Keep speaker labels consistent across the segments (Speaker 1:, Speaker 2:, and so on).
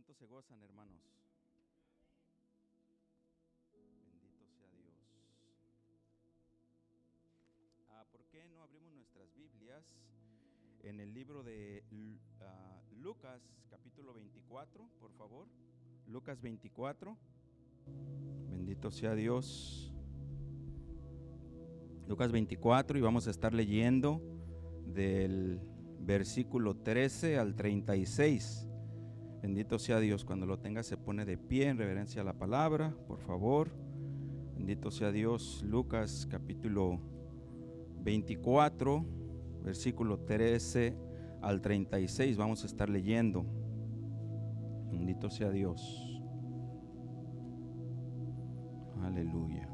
Speaker 1: ¿Cuántos se gozan, hermanos? Bendito sea Dios. ¿Por qué no abrimos nuestras Biblias en el libro de Lucas, capítulo 24, por favor? Lucas 24. Bendito sea Dios. Lucas 24, y vamos a estar leyendo del versículo 13 al 36. Bendito sea Dios. Cuando lo tenga se pone de pie en reverencia a la palabra, por favor. Bendito sea Dios. Lucas capítulo 24, versículo 13 al 36. Vamos a estar leyendo. Bendito sea Dios. Aleluya.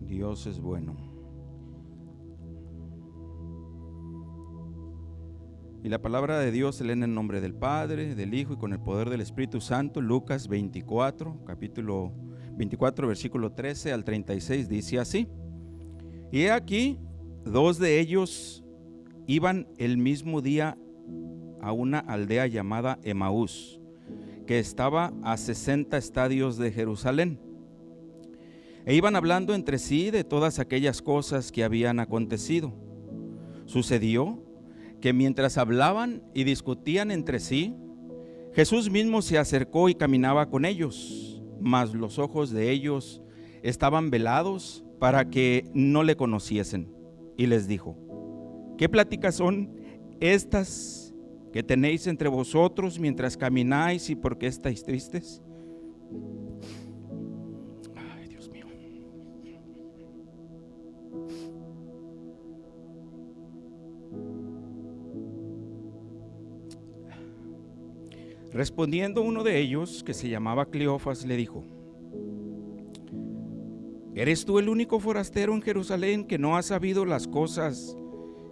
Speaker 1: Dios es bueno. Y la palabra de Dios se lee en el nombre del Padre, del Hijo y con el poder del Espíritu Santo. Lucas 24, capítulo 24, versículo 13 al 36, dice así: Y he aquí, dos de ellos iban el mismo día a una aldea llamada Emaús, que estaba a 60 estadios de Jerusalén. E iban hablando entre sí de todas aquellas cosas que habían acontecido. Sucedió que mientras hablaban y discutían entre sí, Jesús mismo se acercó y caminaba con ellos, mas los ojos de ellos estaban velados para que no le conociesen. Y les dijo: ¿Qué pláticas son estas que tenéis entre vosotros mientras camináis, y por qué estáis tristes? Ay, Dios mío. Respondiendo uno de ellos, que se llamaba Cleofas, le dijo: ¿Eres tú el único forastero en Jerusalén que no ha sabido las cosas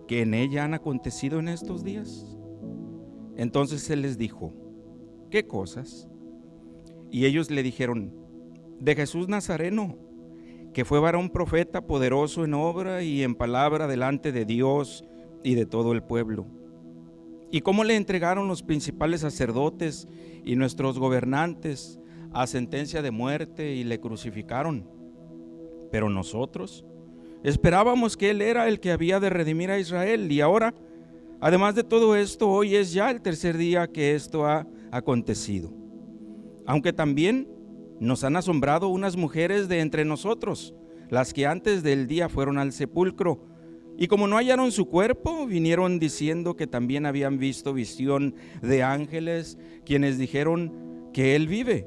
Speaker 1: que en ella han acontecido en estos días? Entonces él les dijo: ¿Qué cosas? Y ellos le dijeron: de Jesús Nazareno, que fue varón profeta, poderoso en obra y en palabra delante de Dios y de todo el pueblo. Y cómo le entregaron los principales sacerdotes y nuestros gobernantes a sentencia de muerte y le crucificaron. Pero nosotros esperábamos que él era el que había de redimir a Israel. Y ahora, además de todo esto, hoy es ya el tercer día que esto ha acontecido. Aunque también nos han asombrado unas mujeres de entre nosotros, las que antes del día fueron al sepulcro, y como no hallaron su cuerpo, vinieron diciendo que también habían visto visión de ángeles, quienes dijeron que él vive.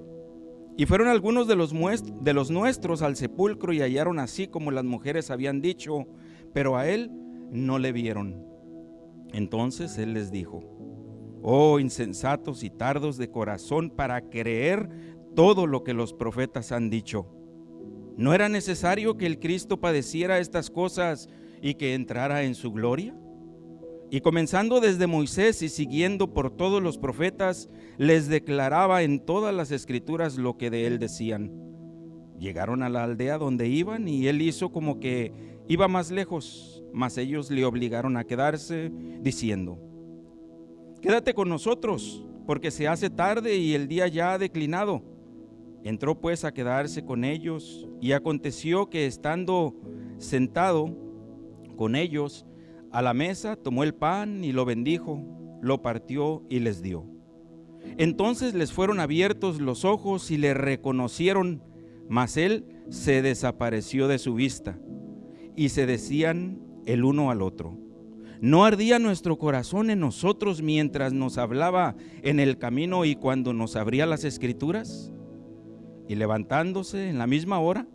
Speaker 1: Y fueron algunos de los nuestros al sepulcro y hallaron así como las mujeres habían dicho, pero a él no le vieron. Entonces él les dijo: Oh insensatos y tardos de corazón para creer todo lo que los profetas han dicho. ¿No era necesario que el Cristo padeciera estas cosas y que entrara en su gloria? Y comenzando desde Moisés y siguiendo por todos los profetas, les declaraba en todas las escrituras lo que de él decían. Llegaron a la aldea donde iban y él hizo como que iba más lejos, mas ellos le obligaron a quedarse, diciendo: Quédate con nosotros, porque se hace tarde y el día ya ha declinado. Entró pues a quedarse con ellos, y aconteció que estando sentado con ellos a la mesa, tomó el pan y lo bendijo, lo partió y les dio. Entonces les fueron abiertos los ojos y le reconocieron, mas él se desapareció de su vista. Y se decían el uno al otro: ¿no ardía nuestro corazón en nosotros mientras nos hablaba en el camino y cuando nos abría las escrituras? Y levantándose en la misma hora,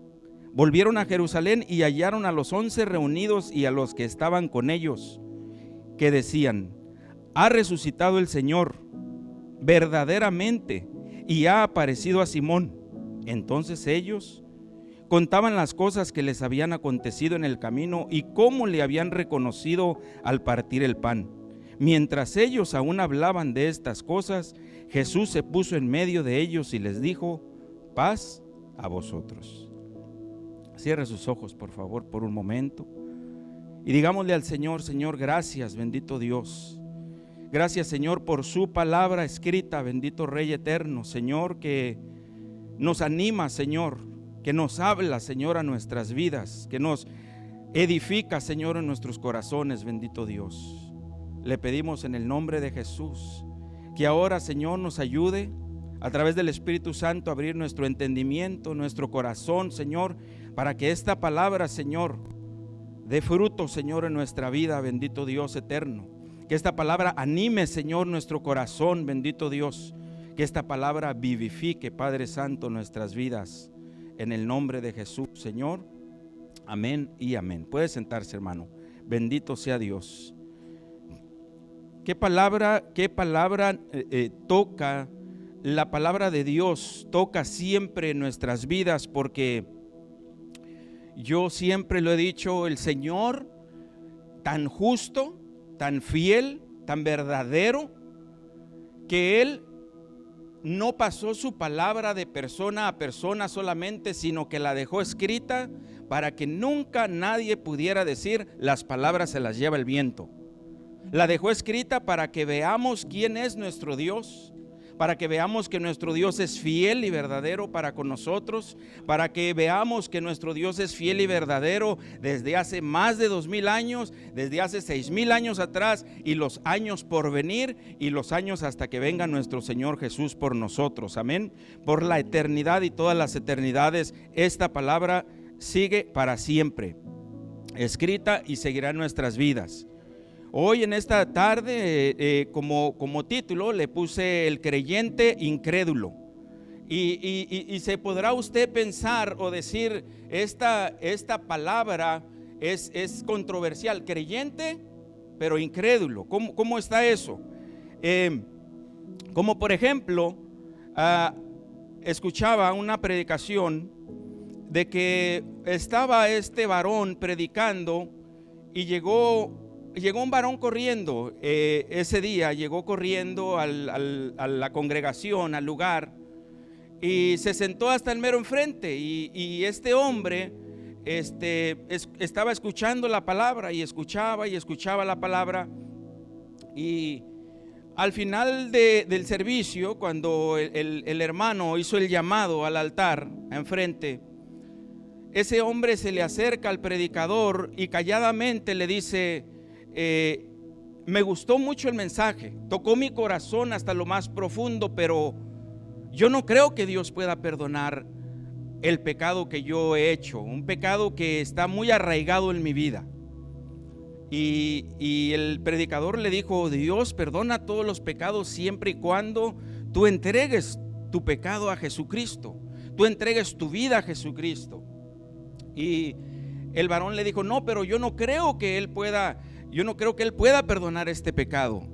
Speaker 1: volvieron a Jerusalén y hallaron a los 11 reunidos y a los que estaban con ellos, que decían: ha resucitado el Señor verdaderamente y ha aparecido a Simón. Entonces ellos contaban las cosas que les habían acontecido en el camino y cómo le habían reconocido al partir el pan. Mientras ellos aún hablaban de estas cosas, Jesús se puso en medio de ellos y les dijo: paz a vosotros. Cierre sus ojos, por favor, por un momento, y digámosle al Señor: Señor, gracias, bendito Dios. Gracias, Señor, por su palabra escrita, bendito Rey eterno, Señor, que nos anima, Señor, que nos habla, Señor, a nuestras vidas, que nos edifica, Señor, en nuestros corazones, bendito Dios. Le pedimos en el nombre de Jesús que ahora, Señor, nos ayude a través del Espíritu Santo a abrir nuestro entendimiento, nuestro corazón, Señor, para que esta palabra, Señor, dé fruto, Señor, en nuestra vida, bendito Dios eterno. Que esta palabra anime, Señor, nuestro corazón, bendito Dios. Que esta palabra vivifique, Padre Santo, nuestras vidas. En el nombre de Jesús, Señor. Amén y amén. Puede sentarse, hermano. Bendito sea Dios. ¿Qué palabra toca? La palabra de Dios toca siempre nuestras vidas, porque yo siempre lo he dicho, el Señor tan justo, tan fiel, tan verdadero, que Él no pasó su palabra de persona a persona solamente, sino que la dejó escrita para que nunca nadie pudiera decir las palabras se las lleva el viento. La dejó escrita para que veamos quién es nuestro Dios, para que veamos que nuestro Dios es fiel y verdadero para con nosotros, para que veamos que nuestro Dios es fiel y verdadero desde hace más de 2000 años, desde hace 6000 años atrás, y los años por venir, y los años hasta que venga nuestro Señor Jesús por nosotros. Amén. Por la eternidad y todas las eternidades, esta palabra sigue para siempre, escrita, y seguirá en nuestras vidas. Hoy en esta tarde, como título, le puse el creyente incrédulo. Y se podrá usted pensar o decir, esta palabra es controversial, creyente pero incrédulo. ¿Cómo está eso? Como por ejemplo, escuchaba una predicación de que estaba este varón predicando y llegó un varón corriendo. Ese día llegó corriendo a la congregación, al lugar, y se sentó hasta el mero enfrente, y este hombre estaba escuchando la palabra, y escuchaba la palabra. Y al final del servicio, cuando el hermano hizo el llamado al altar enfrente, ese hombre se le acerca al predicador y calladamente le dice: me gustó mucho el mensaje, tocó mi corazón hasta lo más profundo, pero yo no creo que Dios pueda perdonar el pecado que yo he hecho, un pecado que está muy arraigado en mi vida. Y el predicador le dijo: Dios perdona todos los pecados siempre y cuando tú entregues tu pecado a Jesucristo, tú entregues tu vida a Jesucristo. Y el varón le dijo: no, pero yo no creo que él pueda perdonar este pecado.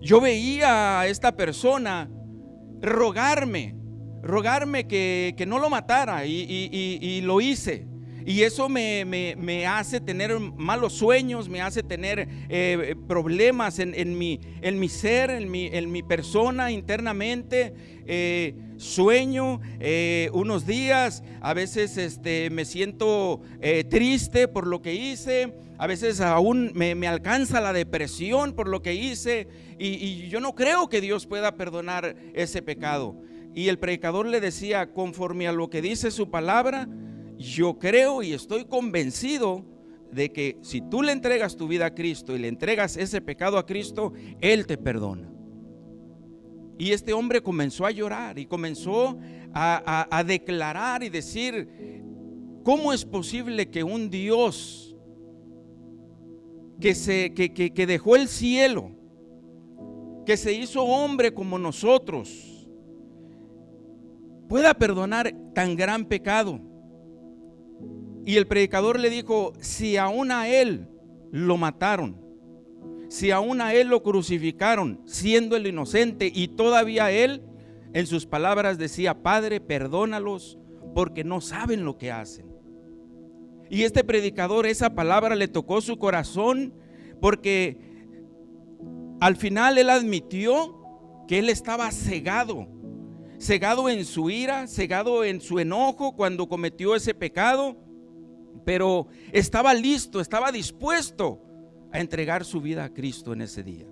Speaker 1: Yo veía a esta persona rogarme que no lo matara, y lo hice. Y eso me hace tener malos sueños, me hace tener problemas en mi ser, en mi persona internamente. Sueño unos días, a veces me siento triste por lo que hice, a veces aún me alcanza la depresión por lo que hice, y yo no creo que Dios pueda perdonar ese pecado. Y el predicador le decía: conforme a lo que dice su palabra, yo creo y estoy convencido de que si tú le entregas tu vida a Cristo y le entregas ese pecado a Cristo, Él te perdona. Y este hombre comenzó a llorar y comenzó a declarar y decir: ¿cómo es posible que un Dios que dejó el cielo, que se hizo hombre como nosotros, pueda perdonar tan gran pecado? Y el predicador le dijo: si aún a él lo mataron, si aún a él lo crucificaron siendo el inocente, y todavía él en sus palabras decía: Padre, perdónalos porque no saben lo que hacen. Y este predicador, esa palabra le tocó su corazón, porque al final él admitió que él estaba cegado en su ira, cegado en su enojo cuando cometió ese pecado, pero estaba listo, estaba dispuesto a entregar su vida a Cristo en ese día.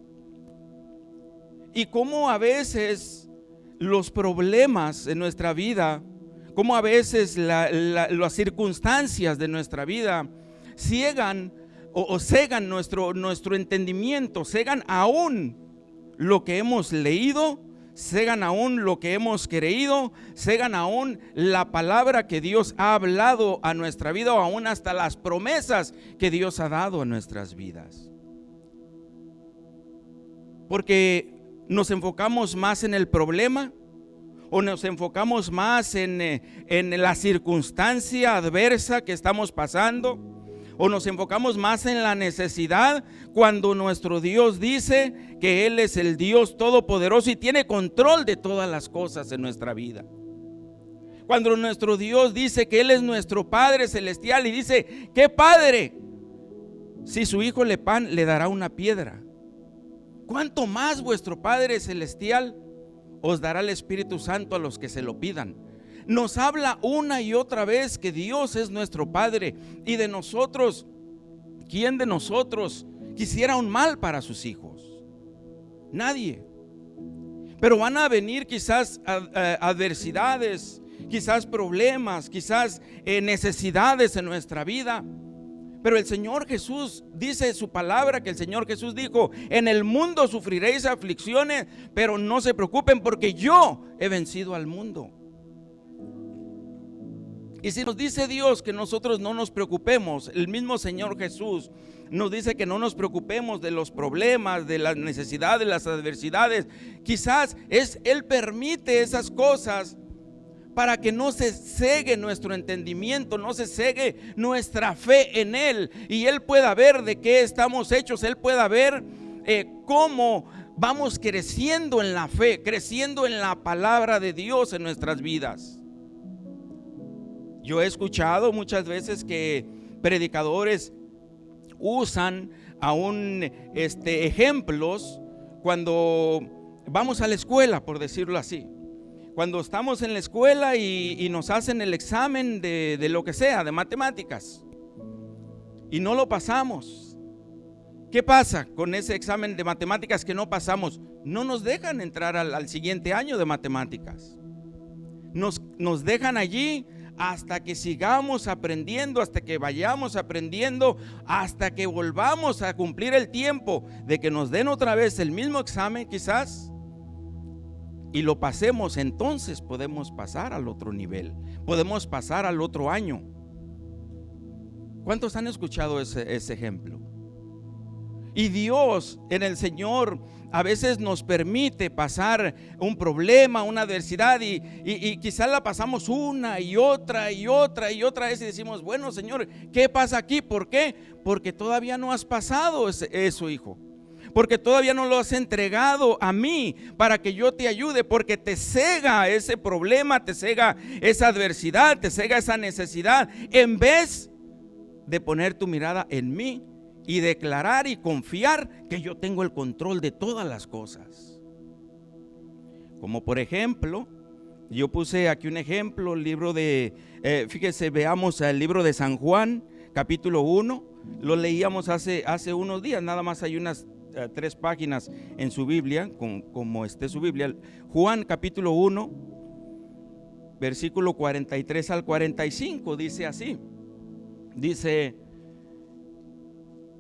Speaker 1: y cómo a veces los problemas en nuestra vida, cómo a veces las circunstancias de nuestra vida ciegan o cegan nuestro entendimiento, cegan aún lo que hemos leído, cegan aún lo que hemos creído, cegan aún la palabra que Dios ha hablado a nuestra vida, o aún hasta las promesas que Dios ha dado a nuestras vidas. Porque nos enfocamos más en el problema, o nos enfocamos más en la circunstancia adversa que estamos pasando, o nos enfocamos más en la necesidad, cuando nuestro Dios dice que Él es el Dios todopoderoso y tiene control de todas las cosas en nuestra vida. Cuando nuestro Dios dice que Él es nuestro Padre celestial y dice: ¿qué padre, si su hijo le dará una piedra? ¿Cuánto más vuestro Padre celestial os dará el Espíritu Santo a los que se lo pidan? Nos habla una y otra vez que Dios es nuestro Padre, y de nosotros, ¿quién de nosotros quisiera un mal para sus hijos? Nadie. Pero van a venir quizás adversidades, quizás problemas, quizás necesidades en nuestra vida. Pero el Señor Jesús dice su palabra, que el Señor Jesús dijo: en el mundo sufriréis aflicciones, pero no se preocupen, porque yo he vencido al mundo. Y si nos dice Dios que nosotros no nos preocupemos, el mismo Señor Jesús nos dice que no nos preocupemos de los problemas, de las necesidades, de las adversidades. Quizás Él permite esas cosas para que no se cegue nuestro entendimiento, no se cegue nuestra fe en Él, y Él pueda ver de qué estamos hechos. Él pueda ver cómo vamos creciendo en la fe, creciendo en la palabra de Dios en nuestras vidas. Yo he escuchado muchas veces que predicadores usan aún ejemplos cuando vamos a la escuela, por decirlo así. Cuando estamos en la escuela y nos hacen el examen de lo que sea, de matemáticas, y no lo pasamos. ¿Qué pasa con ese examen de matemáticas que no pasamos? No nos dejan entrar al siguiente año de matemáticas. Nos dejan allí hasta que sigamos aprendiendo, hasta que vayamos aprendiendo, hasta que volvamos a cumplir el tiempo de que nos den otra vez el mismo examen quizás, y lo pasemos. Entonces podemos pasar al otro nivel, podemos pasar al otro año. ¿Cuántos han escuchado ese ejemplo? Y Dios, en el Señor, a veces nos permite pasar un problema, una adversidad, y quizás la pasamos una y otra vez, y decimos: bueno, Señor, ¿qué pasa aquí? ¿Por qué? Porque todavía no has pasado eso, hijo. Porque todavía no lo has entregado a mí para que yo te ayude, porque te cega ese problema, te cega esa adversidad, te cega esa necesidad, en vez de poner tu mirada en mí y declarar y confiar que yo tengo el control de todas las cosas. Como por ejemplo, yo puse aquí un ejemplo, el libro de, fíjese, veamos el libro de San Juan, capítulo 1, lo leíamos hace unos días, nada más hay unas 3 páginas en su Biblia, como esté su Biblia. Juan capítulo 1, versículo 43 al 45, dice así, dice: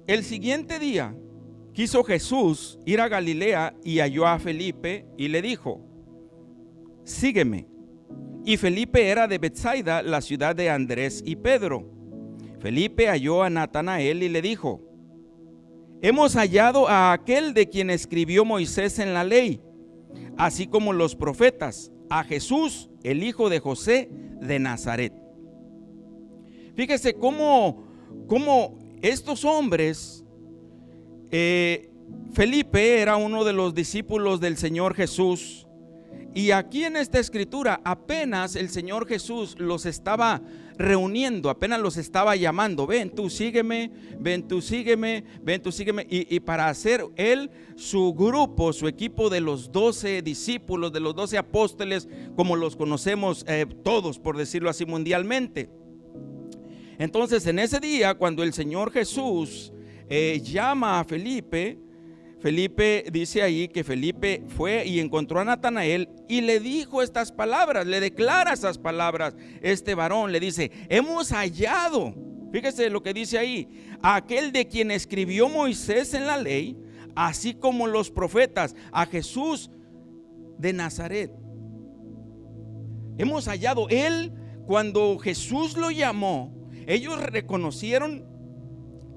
Speaker 1: el siguiente día quiso Jesús ir a Galilea y halló a Felipe y le dijo: sígueme. Y Felipe era de Betsaida, la ciudad de Andrés y Pedro. Felipe halló a Natanael y le dijo: hemos hallado a aquel de quien escribió Moisés en la ley, así como los profetas, a Jesús, el hijo de José de Nazaret. Fíjese cómo estos hombres, Felipe era uno de los discípulos del Señor Jesús, y aquí en esta escritura apenas el Señor Jesús los estaba reuniendo, apenas los estaba llamando: ven tú sígueme, ven tú sígueme, ven tú sígueme, y para hacer él su grupo, su equipo de los 12 discípulos, de los 12 apóstoles, como los conocemos todos, por decirlo así, mundialmente. Entonces en ese día, cuando el Señor Jesús llama a Felipe, Felipe dice ahí que Felipe fue y encontró a Natanael y le dijo estas palabras, le declara esas palabras. Este varón le dice: hemos hallado, fíjese lo que dice ahí, a aquel de quien escribió Moisés en la ley, así como los profetas, a Jesús de Nazaret. Hemos hallado. Él, cuando Jesús lo llamó, ellos reconocieron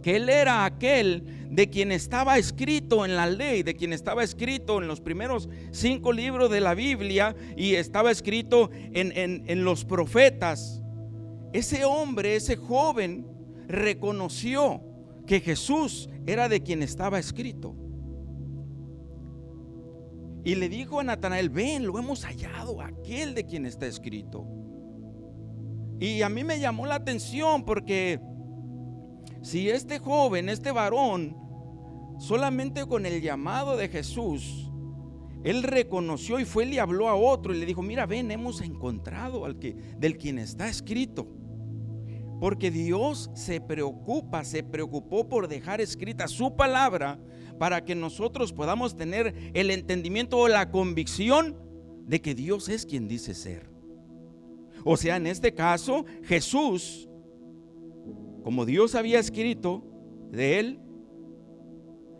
Speaker 1: que él era aquel de quien estaba escrito en la ley, de quien estaba escrito en los primeros 5 libros de la Biblia y estaba escrito en los profetas. Ese hombre, ese joven, reconoció que Jesús era de quien estaba escrito. Y le dijo a Natanael: ven, lo hemos hallado, aquel de quien está escrito. Y a mí me llamó la atención porque si este joven, este varón, solamente con el llamado de Jesús, él reconoció y fue y le habló a otro y le dijo: mira, ven, hemos encontrado del quien está escrito. Porque Dios se preocupó por dejar escrita su palabra para que nosotros podamos tener el entendimiento o la convicción de que Dios es quien dice ser. O sea, en este caso, Jesús, como Dios había escrito de él,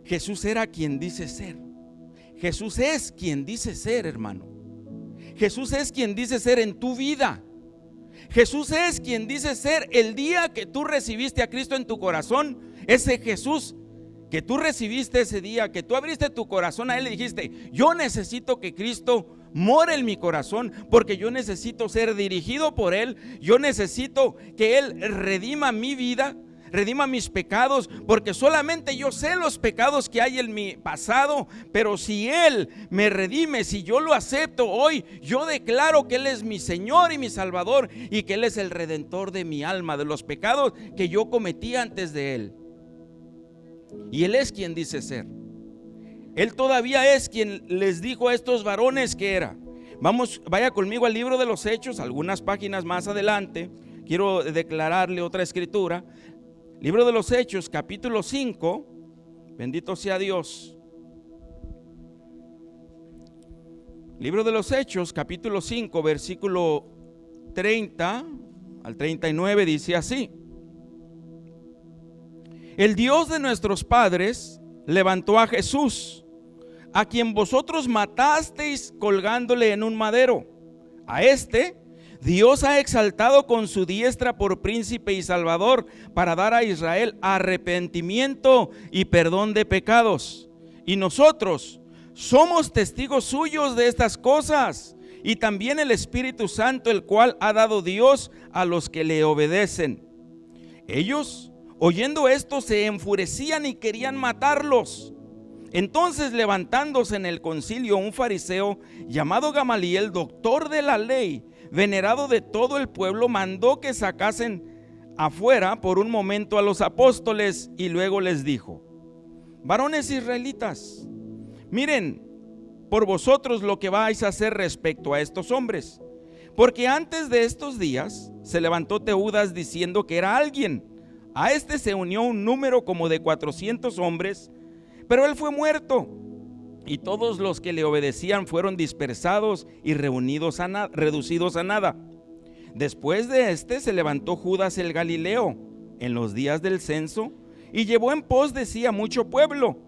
Speaker 1: Jesús era quien dice ser. Jesús es quien dice ser, hermano. Jesús es quien dice ser en tu vida. Jesús es quien dice ser. El día que tú recibiste a Cristo en tu corazón, ese Jesús que tú recibiste ese día, que tú abriste tu corazón a él y dijiste: yo necesito que Cristo more en mi corazón, porque yo necesito ser dirigido por él. Yo necesito que él redima mi vida, redima mis pecados, porque solamente yo sé los pecados que hay en mi pasado. Pero si él me redime, si yo lo acepto hoy, yo declaro que él es mi Señor y mi Salvador, y que él es el redentor de mi alma, de los pecados que yo cometí antes de él. Y él es quien dice ser. Él todavía es quien les dijo a estos varones que era. Vaya conmigo al libro de los Hechos, algunas páginas más adelante. Quiero declararle otra escritura. Libro de los Hechos, capítulo 5. Bendito sea Dios. Libro de los Hechos, capítulo 5, versículo 30 al 39, dice así: el Dios de nuestros padres levantó a Jesús, a quien vosotros matasteis colgándole en un madero. A este Dios ha exaltado con su diestra por príncipe y salvador, para dar a Israel arrepentimiento y perdón de pecados. Y nosotros somos testigos suyos de estas cosas, y también el Espíritu Santo, el cual ha dado Dios a los que le obedecen. Ellos, oyendo esto, se enfurecían y querían matarlos. Entonces, levantándose en el concilio un fariseo llamado Gamaliel, doctor de la ley, venerado de todo el pueblo, mandó que sacasen afuera por un momento a los apóstoles, y luego les dijo: varones israelitas, miren por vosotros lo que vais a hacer respecto a estos hombres. Porque antes de estos días se levantó Teudas diciendo que era alguien. A este se unió un número como de 400 hombres, pero él fue muerto, y todos los que le obedecían fueron dispersados y reducidos a nada. Después de este se levantó Judas el Galileo en los días del censo, y llevó en pos de sí a mucho pueblo.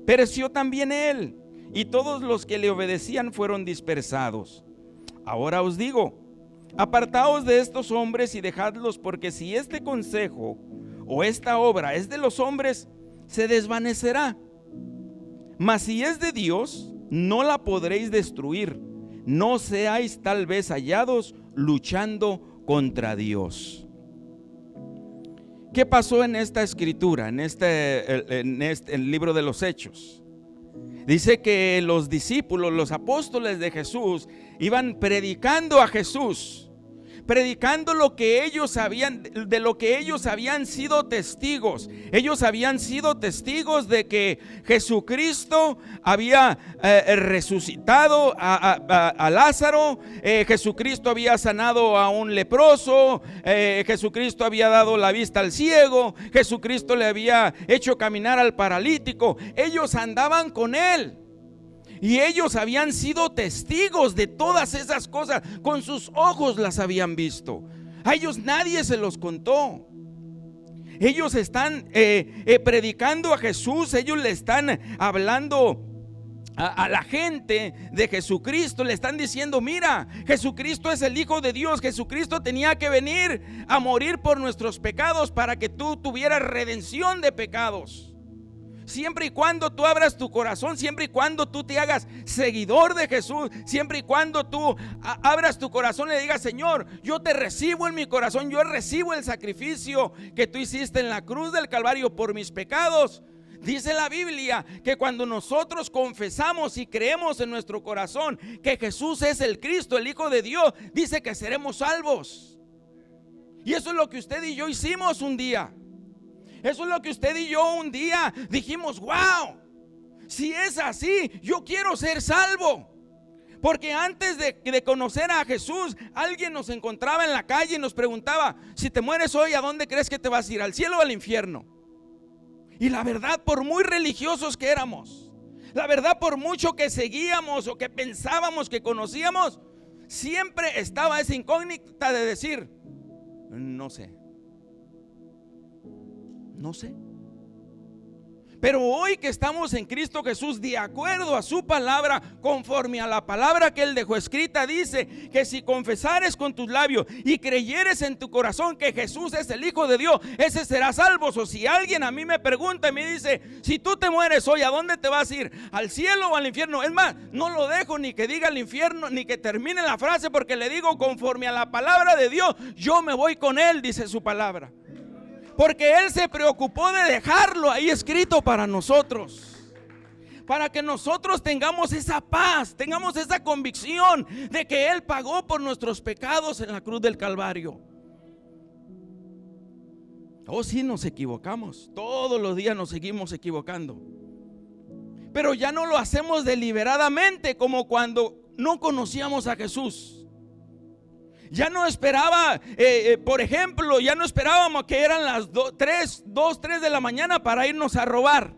Speaker 1: Pereció también él, y todos los que le obedecían fueron dispersados. Ahora os digo: apartaos de estos hombres y dejadlos, porque si este consejo o esta obra es de los hombres, se desvanecerá. Mas si es de Dios, no la podréis destruir. No seáis tal vez hallados luchando contra Dios. ¿Qué pasó en esta escritura, en el libro de los Hechos? Dice que los discípulos, los apóstoles de Jesús, iban predicando a Jesús, predicando lo que ellos habían, de lo que ellos habían sido testigos. Ellos habían sido testigos de que Jesucristo había resucitado a Lázaro, Jesucristo había sanado a un leproso, Jesucristo había dado la vista al ciego, Jesucristo le había hecho caminar al paralítico. Ellos andaban con él. Y ellos habían sido testigos de todas esas cosas. Con sus ojos las habían visto. A ellos nadie se los contó. Ellos están predicando a Jesús. Ellos le están hablando a la gente de Jesucristo. Le están diciendo: mira, Jesucristo es el Hijo de Dios. Jesucristo tenía que venir a morir por nuestros pecados para que tú tuvieras redención de pecados. Siempre y cuando tú abras tu corazón, siempre y cuando tú te hagas seguidor de Jesús, siempre y cuando tú abras tu corazón y le digas: Señor, yo te recibo en mi corazón, yo recibo el sacrificio que tú hiciste en la cruz del Calvario por mis pecados. Dice la Biblia que cuando nosotros confesamos y creemos en nuestro corazón que Jesús es el Cristo, el Hijo de Dios, dice que seremos salvos. Y eso es lo que usted y yo hicimos un día. Eso es lo que usted y yo un día dijimos: wow, si es así, yo quiero ser salvo. Porque antes de conocer a Jesús, alguien nos encontraba en la calle y nos preguntaba: si te mueres hoy, ¿a dónde crees que te vas a ir? ¿Al cielo o al infierno? Y la verdad, por muy religiosos que éramos, la verdad, por mucho que seguíamos o que pensábamos que conocíamos, siempre estaba esa incógnita de decir: no sé. No sé. Pero hoy que estamos en Cristo Jesús, de acuerdo a su palabra, conforme a la palabra que Él dejó escrita, dice que si confesares con tus labios y creyeres en tu corazón que Jesús es el Hijo de Dios, ese será salvo. O si alguien a mí me pregunta y me dice: si tú te mueres hoy, ¿a dónde te vas a ir? ¿Al cielo o al infierno? Es más, no lo dejo ni que diga el infierno ni que termine la frase, porque le digo: conforme a la palabra de Dios, yo me voy con Él, dice su palabra. Porque Él se preocupó de dejarlo ahí escrito para nosotros, para que nosotros tengamos esa paz, tengamos esa convicción de que Él pagó por nuestros pecados en la cruz del Calvario. Oh, sí, nos equivocamos, todos los días nos seguimos equivocando, pero ya no lo hacemos deliberadamente como cuando no conocíamos a Jesús. Ya no esperaba, por ejemplo, ya no esperábamos que eran las 2, 3 de la mañana para irnos a robar,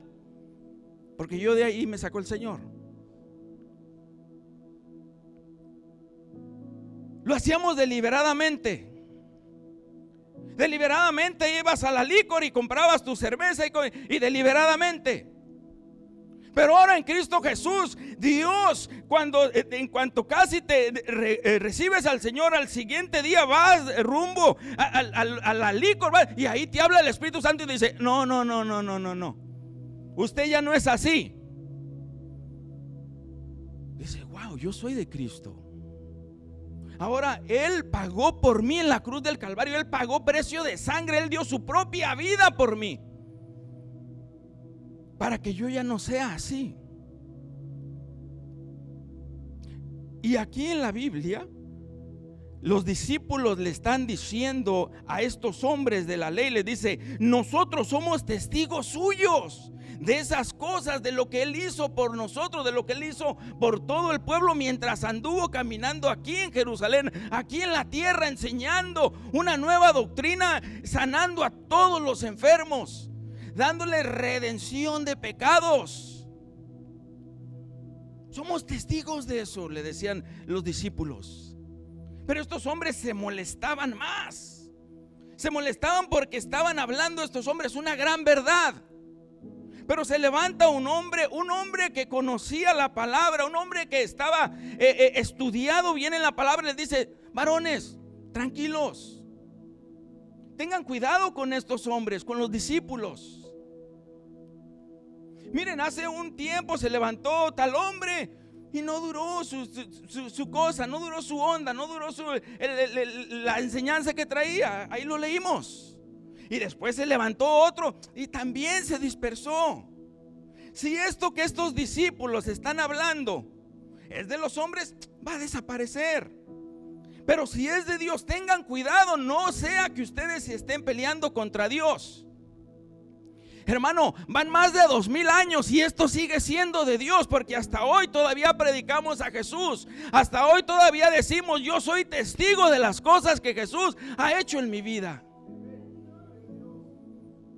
Speaker 1: porque yo de ahí me sacó el Señor. Lo hacíamos deliberadamente. Deliberadamente ibas a la licor y comprabas tu cerveza y deliberadamente. Pero ahora en Cristo Jesús, Dios, en cuanto casi te recibes al Señor, al siguiente día vas rumbo a la licor, y ahí te habla el Espíritu Santo y dice: no, usted ya no es así. Dice: wow, yo soy de Cristo. Ahora Él pagó por mí en la cruz del Calvario. Él pagó precio de sangre. Él dio su propia vida por mí, para que yo ya no sea así. Y aquí en la Biblia, los discípulos le están diciendo a estos hombres de la ley, les dice: nosotros somos testigos suyos de esas cosas, de lo que Él hizo por nosotros, de lo que Él hizo por todo el pueblo mientras anduvo caminando aquí en Jerusalén, aquí en la tierra, enseñando una nueva doctrina, sanando a todos los enfermos, dándole redención de pecados. Somos testigos de eso, le decían los discípulos. Pero estos hombres se molestaban más. Se molestaban porque estaban hablando estos hombres una gran verdad. Pero se levanta un hombre que conocía la palabra, un hombre que estaba estudiado bien en la palabra, y les dice: varones, tranquilos, tengan cuidado con estos hombres, con los discípulos. Miren, hace un tiempo se levantó tal hombre y no duró su cosa, no duró su onda, no duró la enseñanza que traía. Ahí lo leímos. Y después se levantó otro y también se dispersó. Si esto que estos discípulos están hablando es de los hombres, va a desaparecer. Pero si es de Dios, tengan cuidado, no sea que ustedes se estén peleando contra Dios. Hermano, van más de 2000 años y esto sigue siendo de Dios, porque hasta hoy todavía predicamos a Jesús. Hasta hoy todavía decimos: yo soy testigo de las cosas que Jesús ha hecho en mi vida.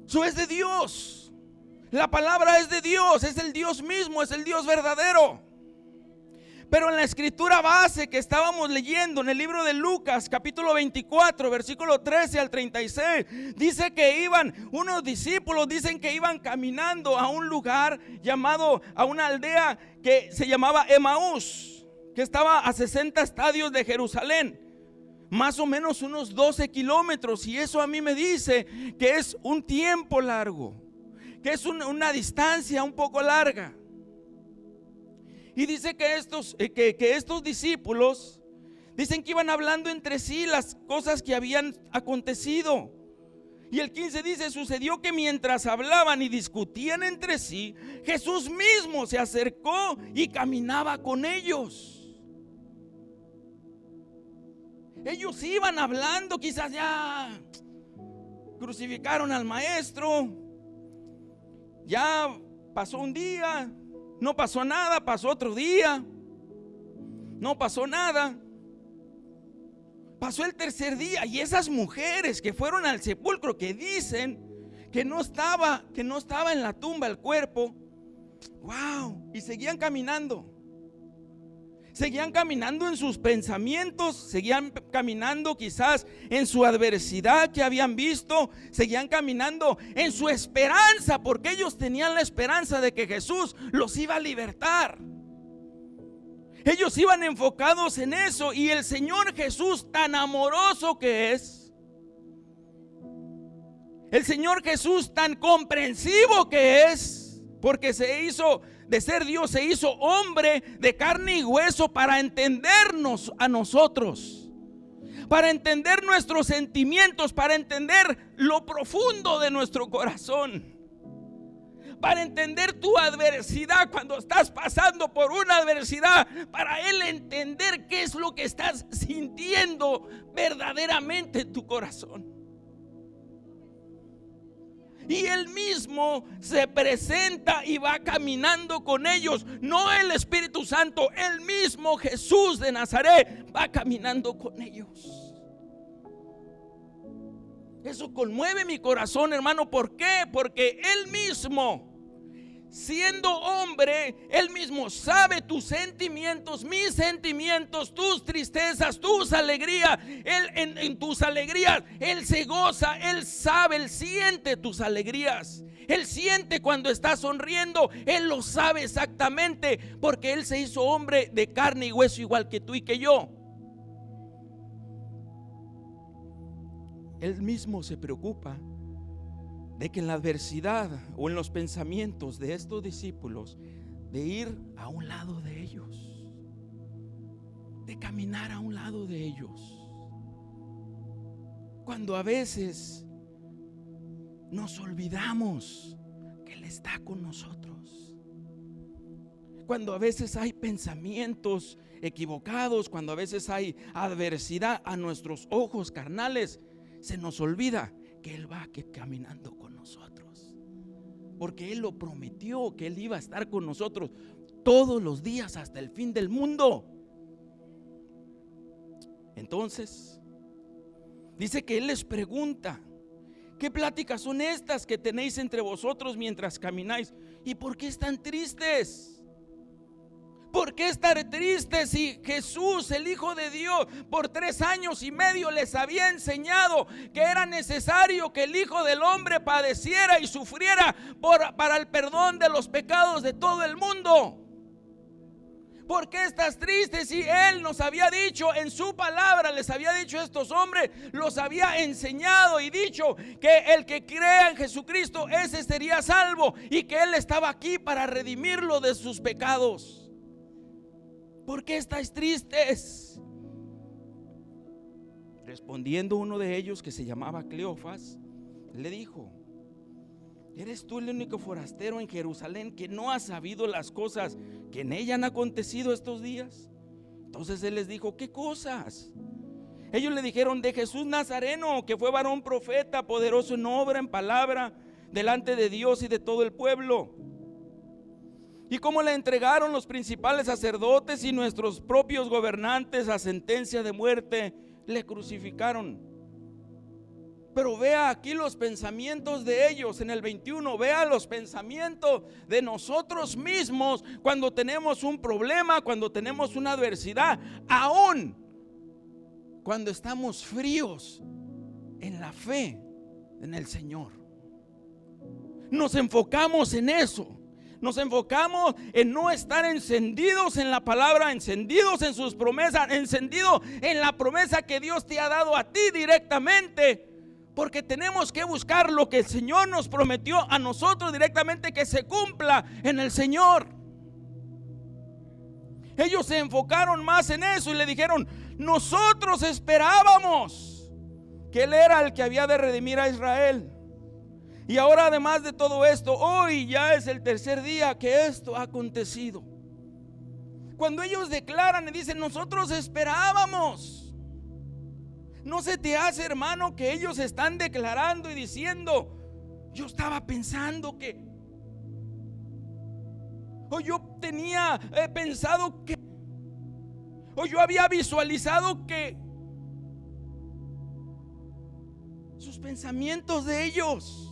Speaker 1: Eso es de Dios. La palabra es de Dios, es el Dios mismo, es el Dios verdadero. Pero en la escritura base que estábamos leyendo en el libro de Lucas, capítulo 24, versículo 13 al 36, dice que iban unos discípulos, dicen que iban caminando a un lugar llamado, a una aldea que se llamaba Emaús, que estaba a 60 estadios de Jerusalén, más o menos unos 12 kilómetros. Y eso a mí me dice que es un tiempo largo, que es una distancia un poco larga. Y dice que estos discípulos dicen que iban hablando entre sí las cosas que habían acontecido. Y el 15 dice: sucedió que mientras hablaban y discutían entre sí, Jesús mismo se acercó y caminaba con ellos. Ellos iban hablando, quizás ya crucificaron al maestro, ya pasó un día, no pasó nada, pasó otro día, no pasó nada, pasó el tercer día, y esas mujeres que fueron al sepulcro, que dicen que no estaba en la tumba el cuerpo, wow, y seguían caminando en sus pensamientos, seguían caminando quizás en su adversidad que habían visto, seguían caminando en su esperanza, porque ellos tenían la esperanza de que Jesús los iba a libertar. Ellos iban enfocados en eso, y el Señor Jesús, tan amoroso que es, el Señor Jesús tan comprensivo que es, porque se hizo de ser Dios, se hizo hombre de carne y hueso para entendernos a nosotros, para entender nuestros sentimientos, para entender lo profundo de nuestro corazón, para entender tu adversidad cuando estás pasando por una adversidad, para Él entender qué es lo que estás sintiendo verdaderamente en tu corazón. Y Él mismo se presenta y va caminando con ellos. No el Espíritu Santo, el mismo Jesús de Nazaret va caminando con ellos. Eso conmueve mi corazón, hermano. ¿Por qué? Porque Él mismo, siendo hombre, Él mismo sabe tus sentimientos, mis sentimientos, tus tristezas, tus alegrías. Él en tus alegrías, Él se goza, Él sabe, Él siente tus alegrías. Él siente cuando estás sonriendo, Él lo sabe exactamente, porque Él se hizo hombre de carne y hueso igual que tú y que yo. Él mismo se preocupa de que en la adversidad o en los pensamientos de estos discípulos, de ir a un lado de ellos, de caminar a un lado de ellos, cuando a veces nos olvidamos que Él está con nosotros, cuando a veces hay pensamientos equivocados, cuando a veces hay adversidad a nuestros ojos carnales, se nos olvida que Él va caminando con nosotros, porque Él lo prometió, que Él iba a estar con nosotros todos los días hasta el fin del mundo. Entonces dice que Él les pregunta: ¿qué pláticas son estas que tenéis entre vosotros mientras camináis? ¿Y por qué están tristes? ¿Por qué estar tristes si Jesús, el Hijo de Dios, por 3 años y medio les había enseñado que era necesario que el Hijo del Hombre padeciera y sufriera para el perdón de los pecados de todo el mundo? ¿Por qué estás triste si Él nos había dicho en su palabra, les había dicho a estos hombres, los había enseñado y dicho que el que crea en Jesucristo, ese sería salvo, y que Él estaba aquí para redimirlo de sus pecados? ¿Por qué estáis tristes? Respondiendo uno de ellos, que se llamaba Cleofas, le dijo: ¿eres tú el único forastero en Jerusalén que no ha sabido las cosas que en ella han acontecido estos días? Entonces Él les dijo: ¿qué cosas? Ellos le dijeron de Jesús Nazareno, que fue varón profeta, poderoso en obra, en palabra, delante de Dios y de todo el pueblo. Y como le entregaron los principales sacerdotes y nuestros propios gobernantes a sentencia de muerte, le crucificaron. Pero vea aquí los pensamientos de ellos en el 21, vea los pensamientos de nosotros mismos cuando tenemos un problema, cuando tenemos una adversidad, aún cuando estamos fríos en la fe en el Señor. Nos enfocamos en eso. Nos enfocamos en no estar encendidos en la palabra, encendidos en sus promesas, encendidos en la promesa que Dios te ha dado a ti directamente. Porque tenemos que buscar lo que el Señor nos prometió a nosotros directamente, que se cumpla en el Señor. Ellos se enfocaron más en eso y le dijeron: nosotros esperábamos que Él era el que había de redimir a Israel. Y ahora, además de todo esto, hoy ya es el tercer día que esto ha acontecido. Cuando ellos declaran y dicen: nosotros esperábamos, ¿no se te hace, hermano, que ellos están declarando y diciendo: yo estaba pensando que, o yo tenía pensado que, o yo había visualizado que? Sus pensamientos de ellos,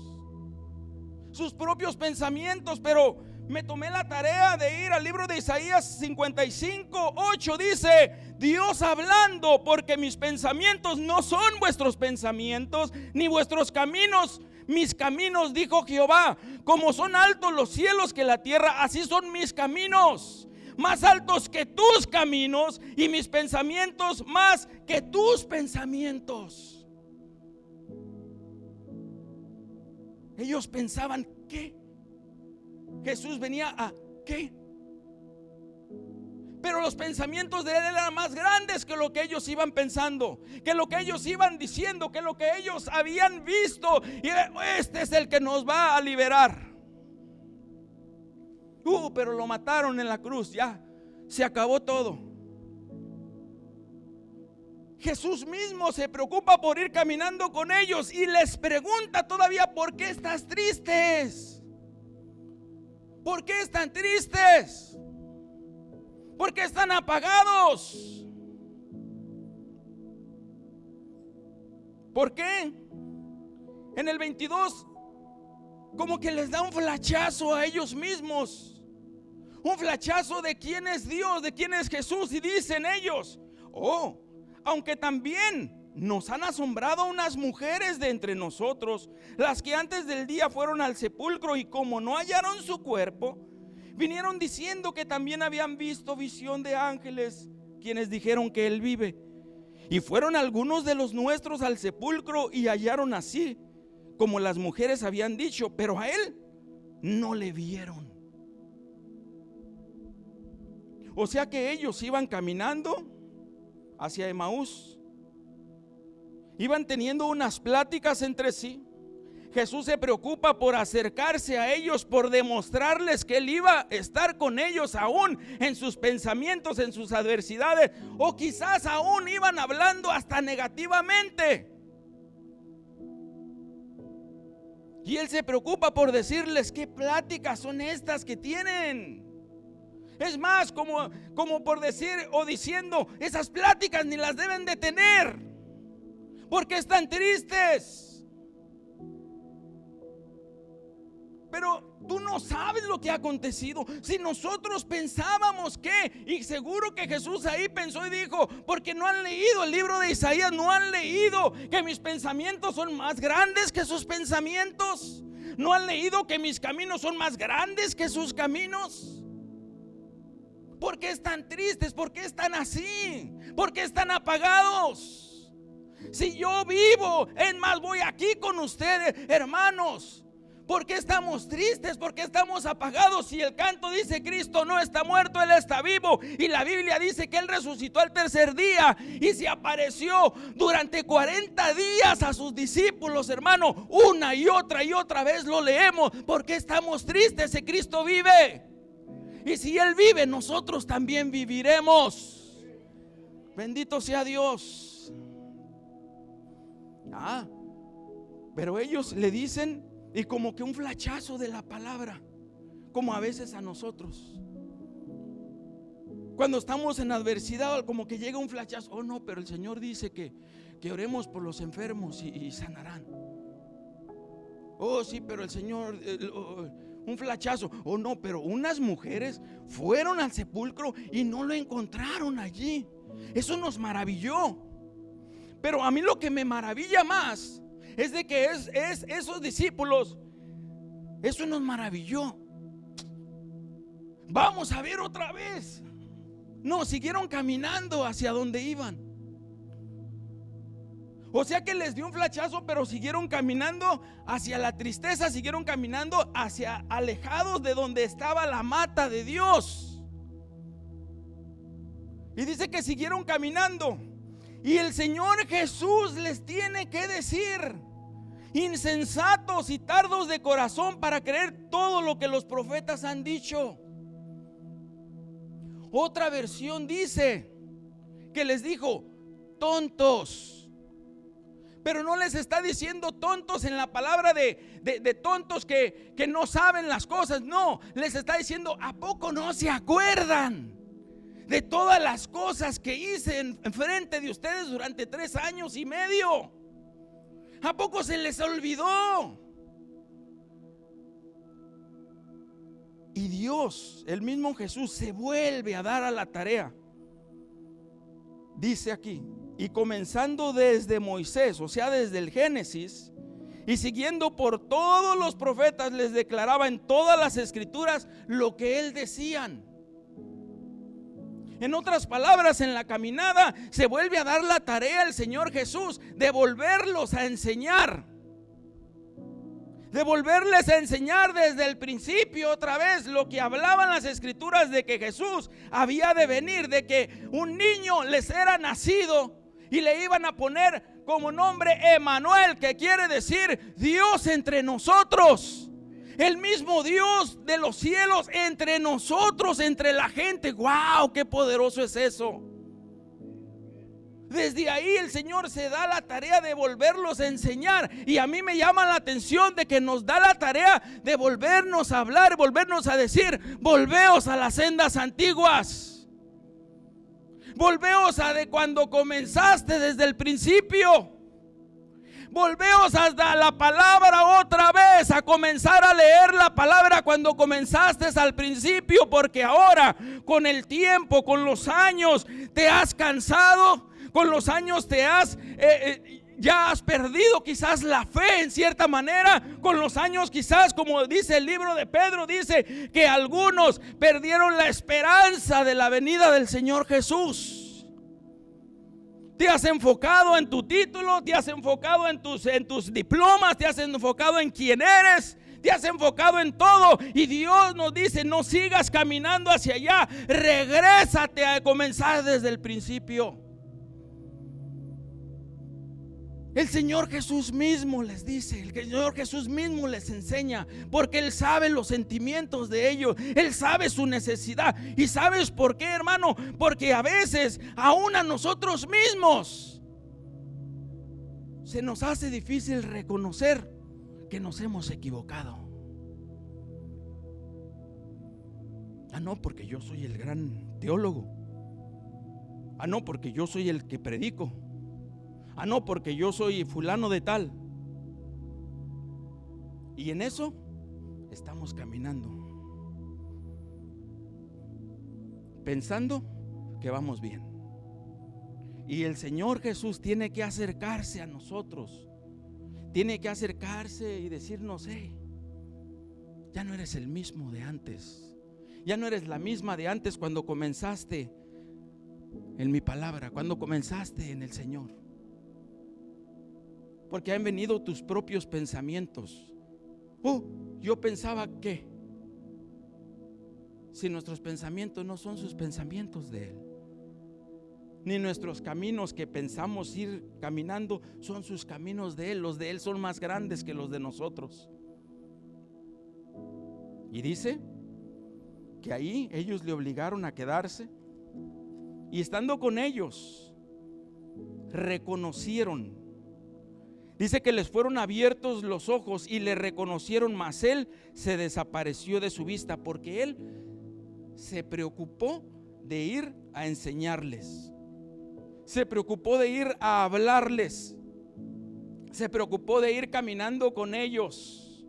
Speaker 1: sus propios pensamientos. Pero me tomé la tarea de ir al libro de Isaías 55:8. Dice Dios hablando: porque mis pensamientos no son vuestros pensamientos, ni vuestros caminos mis caminos, dijo Jehová. Como son altos los cielos que la tierra, así son mis caminos, más altos que tus caminos, y mis pensamientos más que tus pensamientos. Ellos pensaban que Jesús venía a ¿qué? Pero los pensamientos de Él eran más grandes que lo que ellos iban pensando, que lo que ellos iban diciendo, que lo que ellos habían visto. Y este es el que nos va a liberar. Pero lo mataron en la cruz, ya se acabó todo. Jesús mismo se preocupa por ir caminando con ellos y les pregunta todavía: ¿por qué estás tristes? ¿Por qué están tristes? ¿Por qué están apagados? ¿Por qué? En el 22 como que les da un flachazo a ellos mismos, un flachazo de quién es Dios, de quién es Jesús. Y dicen ellos: aunque también nos han asombrado unas mujeres de entre nosotros, las que antes del día fueron al sepulcro, y como no hallaron su cuerpo, vinieron diciendo que también habían visto visión de ángeles, quienes dijeron que Él vive. Y fueron algunos de los nuestros al sepulcro y hallaron así como las mujeres habían dicho, pero a Él no le vieron. O sea que ellos iban caminando hacia Emaús, iban teniendo unas pláticas entre sí. Jesús se preocupa por acercarse a ellos, por demostrarles que Él iba a estar con ellos aún en sus pensamientos, en sus adversidades, o quizás aún iban hablando hasta negativamente. Y Él se preocupa por decirles: ¿qué pláticas son estas que tienen? Es más, como por decir o diciendo: esas pláticas ni las deben de tener, porque están tristes. Pero tú no sabes lo que ha acontecido. Si nosotros pensábamos que, y seguro que Jesús ahí pensó y dijo: porque no han leído el libro de Isaías, no han leído que mis pensamientos son más grandes que sus pensamientos, no han leído que mis caminos son más grandes que sus caminos. ¿Por qué están tristes? ¿Por qué están así? ¿Por qué están apagados? Si yo vivo, es más, voy aquí con ustedes, hermanos. ¿Por qué estamos tristes? ¿Por qué estamos apagados? Si el canto dice: Cristo no está muerto, Él está vivo. Y la Biblia dice que Él resucitó al tercer día y se apareció durante 40 días a sus discípulos, hermano. Una y otra vez lo leemos. ¿Por qué estamos tristes si Cristo vive? Y si Él vive, nosotros también viviremos. Bendito sea Dios. Pero ellos le dicen, y como que un flachazo de la palabra, como a veces a nosotros. Cuando estamos en adversidad, como que llega un flachazo. Oh no, pero el Señor dice que oremos por los enfermos y sanarán. Oh sí, pero el Señor, un flachazo. Oh no, pero unas mujeres fueron al sepulcro y no lo encontraron allí. Eso nos maravilló. Pero a mí lo que me maravilla más es de que es esos discípulos. Eso nos maravilló. Vamos a ver otra vez. No, siguieron caminando hacia donde iban. O sea que les dio un flachazo, pero siguieron caminando hacia la tristeza, siguieron caminando hacia alejados de donde estaba la mata de Dios. Y dice que siguieron caminando. Y el Señor Jesús les tiene que decir: insensatos y tardos de corazón para creer todo lo que los profetas han dicho. Otra versión dice que les dijo tontos. Pero no les está diciendo tontos en la palabra de tontos que no saben las cosas. No, les está diciendo: ¿a poco no se acuerdan de todas las cosas que hice en frente de ustedes durante 3 años y medio? ¿A poco se les olvidó? Y Dios, el mismo Jesús, se vuelve a dar a la tarea. Dice aquí: y comenzando desde Moisés, o sea desde el Génesis, y siguiendo por todos los profetas, les declaraba en todas las escrituras lo que él decían. En otras palabras, en la caminada se vuelve a dar la tarea al Señor Jesús de volverlos a enseñar, de volverles a enseñar desde el principio otra vez lo que hablaban las escrituras de que Jesús había de venir, de que un niño les era nacido y le iban a poner como nombre Emanuel, que quiere decir Dios entre nosotros. El mismo Dios de los cielos entre nosotros, entre la gente. ¡Wow! ¡Qué poderoso es eso! Desde ahí el Señor se da la tarea de volverlos a enseñar. Y a mí me llama la atención de que nos da la tarea de volvernos a hablar, volvernos a decir: volveos a las sendas antiguas. Volveos a de cuando comenzaste desde el principio. Volveos hasta la palabra otra vez, a comenzar a leer la palabra cuando comenzaste al principio, porque ahora con el tiempo, con los años, te has cansado, con los años te has ya has perdido quizás la fe en cierta manera. Con los años quizás, como dice el libro de Pedro, dice que algunos perdieron la esperanza de la venida del Señor Jesús. Te has enfocado en tu título, te has enfocado en tus diplomas, te has enfocado en quién eres, te has enfocado en todo. Y Dios nos dice: no sigas caminando hacia allá, regrésate a comenzar desde el principio. El Señor Jesús mismo les dice, el Señor Jesús mismo les enseña, porque Él sabe los sentimientos de ellos, Él sabe su necesidad. ¿Y sabes por qué, hermano? Porque a veces, aún a nosotros mismos, se nos hace difícil reconocer que nos hemos equivocado. No, porque yo soy el gran teólogo. No, porque yo soy el que predico. No, porque yo soy fulano de tal. Y en eso estamos caminando, pensando que vamos bien. Y el Señor Jesús tiene que acercarse a nosotros, tiene que acercarse y decirnos: ya no eres el mismo de antes, ya no eres la misma de antes cuando comenzaste en mi palabra, cuando comenzaste en el Señor. Porque han venido tus propios pensamientos. Yo pensaba que. Si nuestros pensamientos no son sus pensamientos de Él, ni nuestros caminos que pensamos ir caminando son sus caminos de Él. Los de Él son más grandes que los de nosotros. Y dice que ahí ellos le obligaron a quedarse, y estando con ellos reconocieron Dice que les fueron abiertos los ojos y le reconocieron, mas él se desapareció de su vista, porque él se preocupó de ir a enseñarles, se preocupó de ir a hablarles, se preocupó de ir caminando con ellos.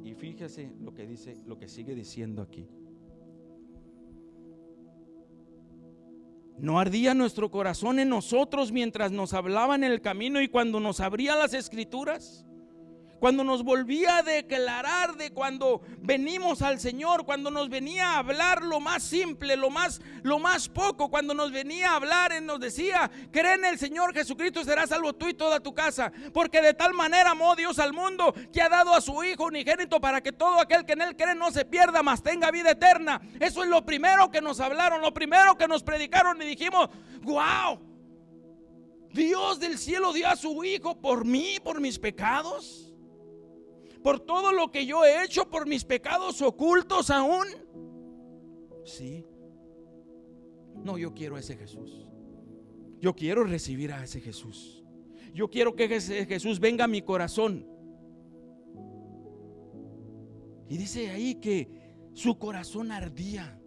Speaker 1: Y fíjese lo que dice, lo que sigue diciendo aquí. ¿No ardía nuestro corazón en nosotros mientras nos hablaba en el camino y cuando nos abría las escrituras? Cuando nos volvía a declarar de cuando venimos al Señor, cuando nos venía a hablar lo más simple, lo más poco, cuando nos venía a hablar y nos decía: cree en el Señor Jesucristo, serás salvo tú y toda tu casa, porque de tal manera amó Dios al mundo que ha dado a su Hijo unigénito para que todo aquel que en él cree no se pierda, mas tenga vida eterna. Eso es lo primero que nos hablaron, lo primero que nos predicaron, y dijimos: wow, Dios del cielo dio a su Hijo por mí, por mis pecados, por todo lo que yo he hecho, por mis pecados ocultos aún. Sí. No, yo quiero a ese Jesús. Yo quiero recibir a ese Jesús. Yo quiero que ese Jesús venga a mi corazón. Y dice ahí que su corazón ardía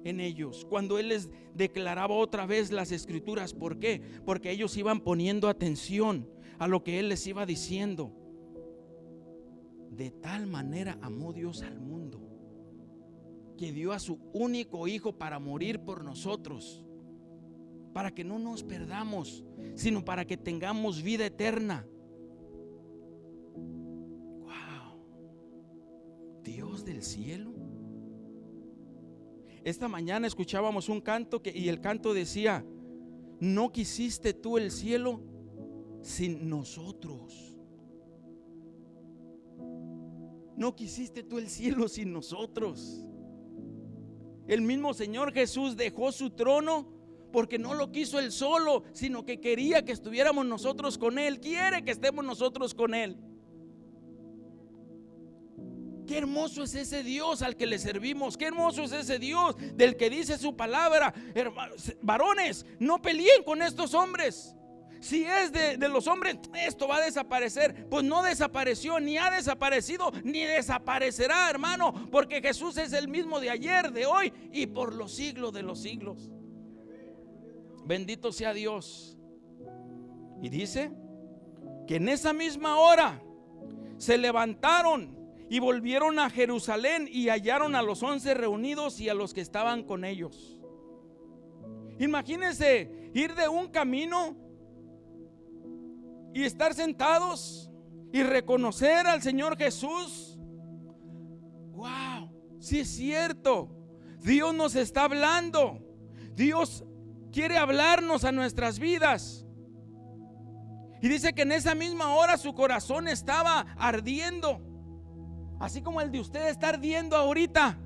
Speaker 1: en ellos cuando él les declaraba otra vez las escrituras. ¿Por qué? Porque ellos iban poniendo atención a lo que él les iba diciendo. De tal manera amó Dios al mundo que dio a su único Hijo para morir por nosotros, para que no nos perdamos, sino para que tengamos vida eterna. Wow, Dios del cielo. Esta mañana escuchábamos un canto y el canto decía: no quisiste tú el cielo sin nosotros. No quisiste tú el cielo sin nosotros. El mismo Señor Jesús dejó su trono porque no lo quiso él solo, sino que quería que estuviéramos nosotros con él. Quiere que estemos nosotros con él. Qué hermoso es ese Dios al que le servimos. Qué hermoso es ese Dios del que dice su palabra: varones, no peleen con estos hombres. Si es de los hombres, esto va a desaparecer. Pues no desapareció, ni ha desaparecido, ni desaparecerá, hermano, porque Jesús es el mismo de ayer, de hoy y por los siglos de los siglos. Bendito sea Dios. Y dice que en esa misma hora se levantaron y volvieron a Jerusalén y hallaron a los 11 reunidos y a los que estaban con ellos. Imagínense ir de un camino y estar sentados y reconocer al Señor Jesús. Wow, sí es cierto. Dios nos está hablando. Dios quiere hablarnos a nuestras vidas. Y dice que en esa misma hora su corazón estaba ardiendo, así como el de usted está ardiendo ahorita.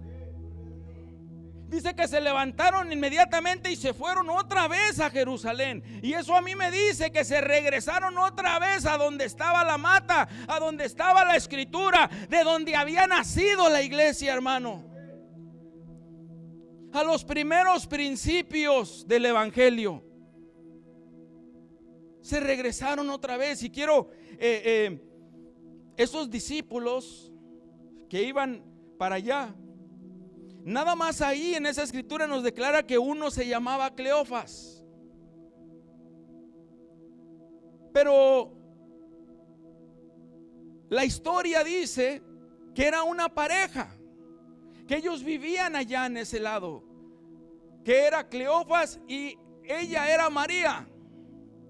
Speaker 1: Dice que se levantaron inmediatamente y se fueron otra vez a Jerusalén. Y eso a mí me dice que se regresaron otra vez a donde estaba la mata, a donde estaba la escritura, de donde había nacido la iglesia, hermano. A los primeros principios del evangelio. Se regresaron otra vez. Y quiero, esos discípulos que iban para allá, nada más ahí en esa escritura nos declara que uno se llamaba Cleofas. Pero la historia dice que era una pareja, que ellos vivían allá en ese lado, que era Cleofas y ella era María,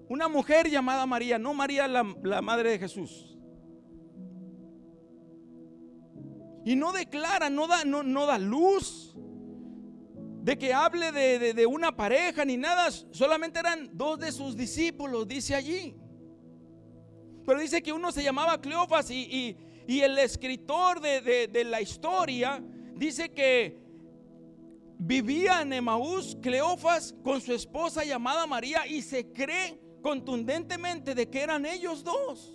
Speaker 1: una mujer llamada María, no María la madre de Jesús. Y no declara, no da luz de que hable de una pareja ni nada. Solamente eran 2 de sus discípulos, dice allí. Pero dice que uno se llamaba Cleofas y el escritor de la historia dice que vivía en Emaús Cleofas con su esposa llamada María, y se cree contundentemente de que eran ellos 2.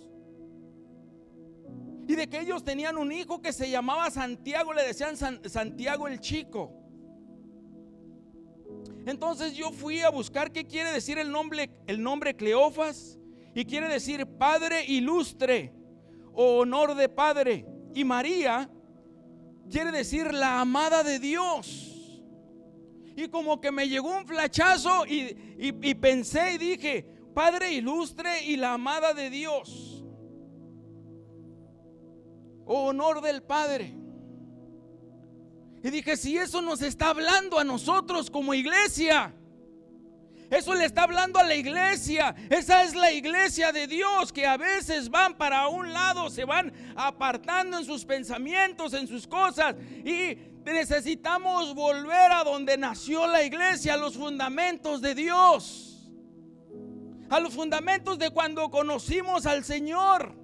Speaker 1: Y de que ellos tenían un hijo que se llamaba Santiago, le decían Santiago el Chico. Entonces yo fui a buscar qué quiere decir el nombre Cleofas, y quiere decir Padre ilustre o honor de padre. Y María quiere decir la amada de Dios. Y como que me llegó un flachazo y pensé y dije, Padre ilustre y la amada de Dios, o honor del Padre. Y dije, si eso nos está hablando a nosotros como iglesia, eso le está hablando a la iglesia. Esa es la iglesia de Dios, que a veces van para un lado, se van apartando en sus pensamientos, en sus cosas, y necesitamos volver a donde nació la iglesia, a los fundamentos de Dios, a los fundamentos de cuando conocimos al Señor.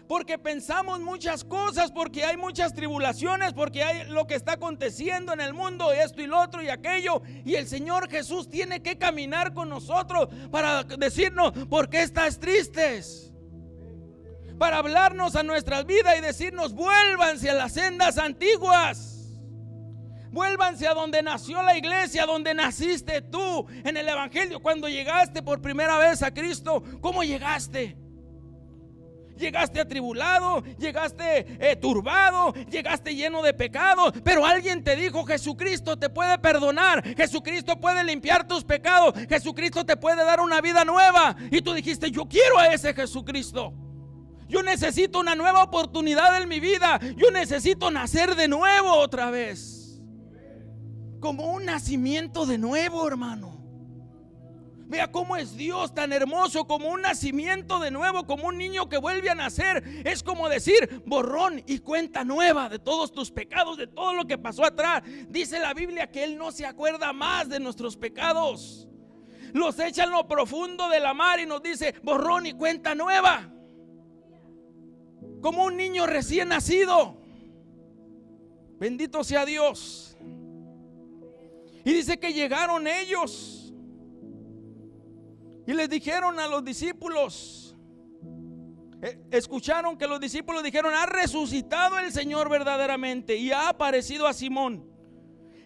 Speaker 1: Porque pensamos muchas cosas, porque hay muchas tribulaciones, porque hay lo que está aconteciendo en el mundo, esto y lo otro y aquello, y el Señor Jesús tiene que caminar con nosotros para decirnos, ¿por qué estás tristes? Para hablarnos a nuestras vidas y decirnos, vuélvanse a las sendas antiguas, vuélvanse a donde nació la iglesia, donde naciste tú en el evangelio. Cuando llegaste por primera vez a Cristo, ¿cómo llegaste? Llegaste atribulado, llegaste turbado, llegaste lleno de pecado, pero alguien te dijo, Jesucristo te puede perdonar, Jesucristo puede limpiar tus pecados, Jesucristo te puede dar una vida nueva. Y tú dijiste, yo quiero a ese Jesucristo. Yo necesito una nueva oportunidad en mi vida. Yo necesito nacer de nuevo otra vez, como un nacimiento de nuevo, hermano. Vea cómo es Dios tan hermoso, como un nacimiento de nuevo, como un niño que vuelve a nacer. Es como decir, borrón y cuenta nueva de todos tus pecados, de todo lo que pasó atrás. Dice la Biblia que Él no se acuerda más de nuestros pecados. Los echa en lo profundo de la mar y nos dice, borrón y cuenta nueva. Como un niño recién nacido. Bendito sea Dios. Y dice que llegaron ellos y les dijeron a los discípulos, escucharon que los discípulos dijeron, ha resucitado el Señor verdaderamente y ha aparecido a Simón.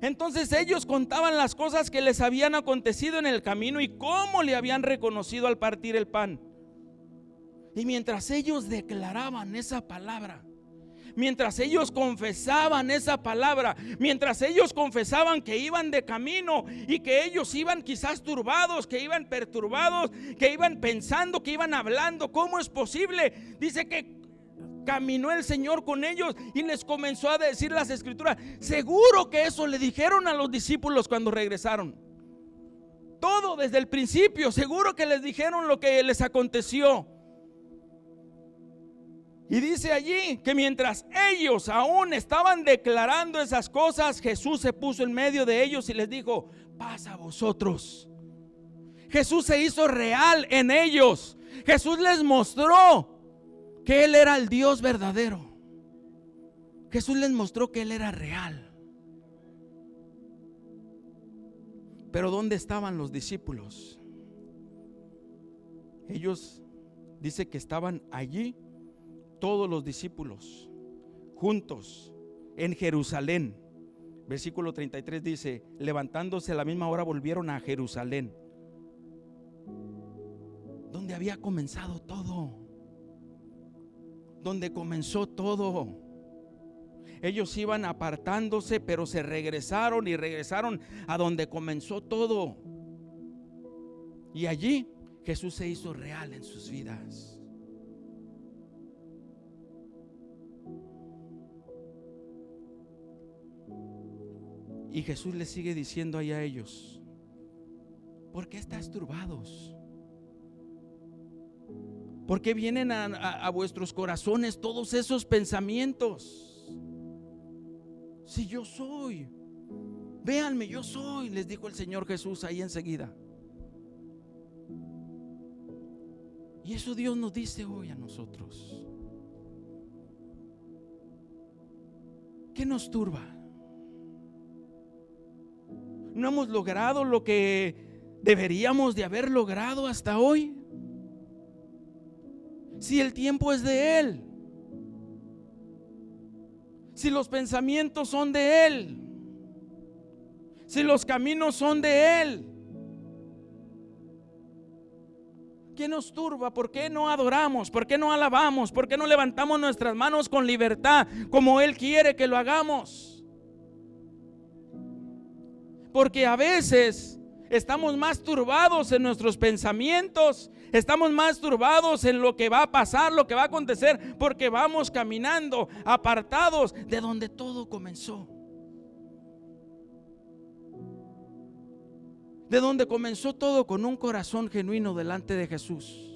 Speaker 1: Entonces ellos contaban las cosas que les habían acontecido en el camino y cómo le habían reconocido al partir el pan. Y mientras ellos declaraban esa palabra, mientras ellos confesaban esa palabra, mientras ellos confesaban que iban de camino y que ellos iban quizás turbados, que iban perturbados, que iban pensando, que iban hablando, ¿cómo es posible? Dice que caminó el Señor con ellos y les comenzó a decir las escrituras. Seguro que eso le dijeron a los discípulos cuando regresaron. Todo desde el principio, seguro que les dijeron lo que les aconteció. Y dice allí que mientras ellos aún estaban declarando esas cosas, Jesús se puso en medio de ellos y les dijo, paz a vosotros. Jesús se hizo real en ellos. Jesús les mostró que Él era el Dios verdadero. Jesús les mostró que Él era real. Pero ¿dónde estaban los discípulos? Ellos dice que estaban allí, todos los discípulos juntos en Jerusalén. Versículo 33 dice, levantándose a la misma hora volvieron a Jerusalén, donde había comenzado todo, donde comenzó todo. Ellos iban apartándose, pero se regresaron y regresaron a donde comenzó todo. Y allí Jesús se hizo real en sus vidas. Y Jesús les sigue diciendo ahí a ellos, ¿por qué estás turbados? ¿Por qué vienen a vuestros corazones todos esos pensamientos? Si yo soy, véanme, yo soy, les dijo el Señor Jesús ahí enseguida. Y eso Dios nos dice hoy a nosotros. ¿Qué nos turba? ¿No hemos logrado lo que deberíamos de haber logrado hasta hoy? Si el tiempo es de Él, si los pensamientos son de Él, si los caminos son de Él? ¿Qué nos turba? ¿Por qué no adoramos? ¿Por qué no alabamos? ¿Por qué no levantamos nuestras manos con libertad como Él quiere que lo hagamos? Porque a veces estamos más turbados en nuestros pensamientos, estamos más turbados en lo que va a pasar, lo que va a acontecer, porque vamos caminando apartados de donde todo comenzó. De donde comenzó todo, con un corazón genuino delante de Jesús.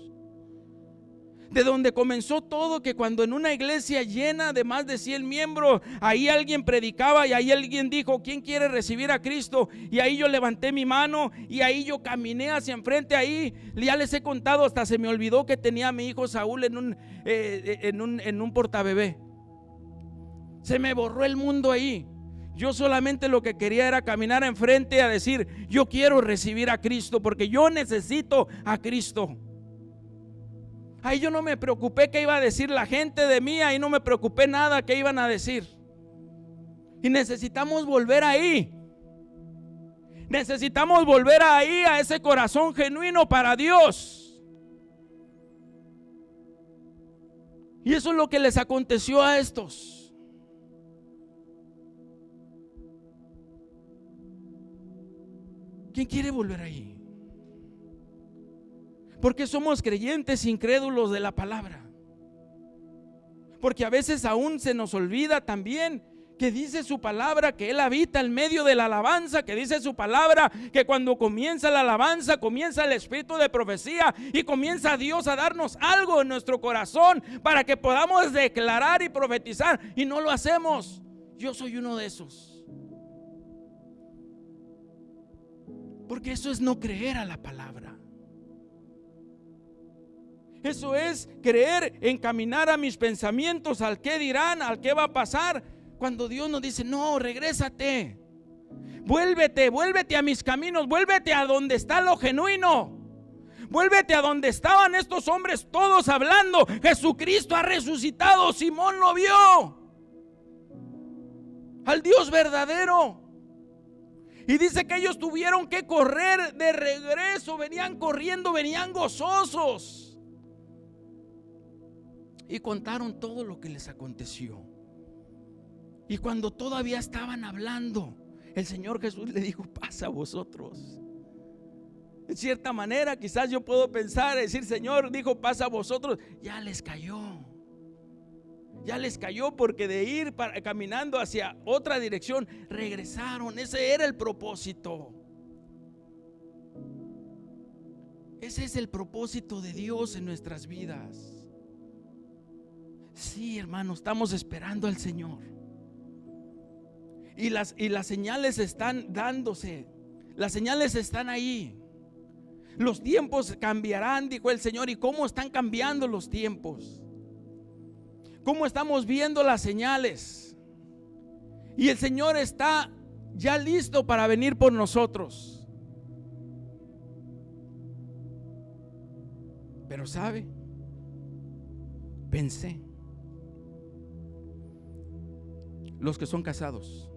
Speaker 1: De donde comenzó todo, que cuando en una iglesia llena de más de 100 miembros, ahí alguien predicaba y ahí alguien dijo: ¿quién quiere recibir a Cristo? Y ahí yo levanté mi mano y ahí yo caminé hacia enfrente. Ahí ya les he contado, hasta se me olvidó que tenía a mi hijo Saúl en un portabebé. Se me borró el mundo ahí. Yo solamente lo que quería era caminar enfrente a decir: yo quiero recibir a Cristo porque yo necesito a Cristo. Ahí yo no me preocupé qué iba a decir la gente de mí, ahí no me preocupé nada que iban a decir. Y necesitamos volver ahí. Necesitamos volver ahí, a ese corazón genuino para Dios. Y eso es lo que les aconteció a estos. ¿Quién quiere volver ahí? Porque somos creyentes incrédulos de la palabra. Porque a veces aún se nos olvida también que dice su palabra que Él habita en medio de la alabanza, que dice su palabra que cuando comienza la alabanza comienza el espíritu de profecía y comienza Dios a darnos algo en nuestro corazón para que podamos declarar y profetizar, y no lo hacemos. Yo soy uno de esos. Porque eso es no creer a la palabra. Eso es creer, encaminar a mis pensamientos al qué dirán, al qué va a pasar, cuando Dios nos dice: no, regrésate, vuélvete a mis caminos, vuélvete a donde está lo genuino, vuélvete a donde estaban estos hombres todos hablando. Jesucristo ha resucitado, Simón lo vio, al Dios verdadero. Y dice que ellos tuvieron que correr de regreso, venían corriendo, venían gozosos. Y contaron todo lo que les aconteció. Y cuando todavía estaban hablando, el Señor Jesús le dijo: pasa a vosotros. En cierta manera quizás yo puedo pensar, decir: Señor dijo pasa a vosotros. Ya les cayó. Ya les cayó, porque de ir caminando hacia otra dirección, regresaron. Ese era el propósito. Ese es el propósito de Dios en nuestras vidas. Sí, hermano, estamos esperando al Señor. Y las señales están dándose. Las señales están ahí. Los tiempos cambiarán, dijo el Señor. ¿Y cómo están cambiando los tiempos? ¿Cómo estamos viendo las señales? Y el Señor está ya listo para venir por nosotros. Pero ¿sabe? Pensé, los que son casados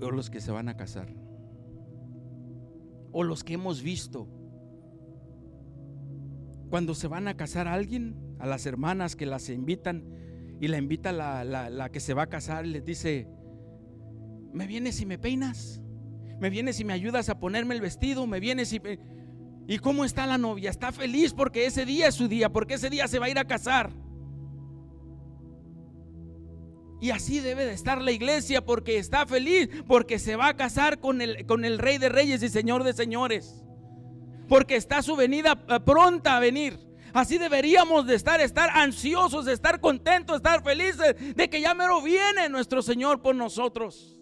Speaker 1: o los que se van a casar, o los que hemos visto cuando se van a casar a alguien, a las hermanas que las invitan, y la invita la que se va a casar, y les dice: ¿me vienes y me peinas? ¿Me vienes y me ayudas a ponerme el vestido? ¿Me vienes y cómo está la novia? Está feliz porque ese día es su día, porque ese día se va a ir a casar. Y así debe de estar la iglesia, porque está feliz, porque se va a casar con el Rey de Reyes y Señor de Señores, porque está su venida pronta a venir. Así deberíamos de estar ansiosos, de estar contentos, de estar felices, de que ya mero viene nuestro Señor por nosotros,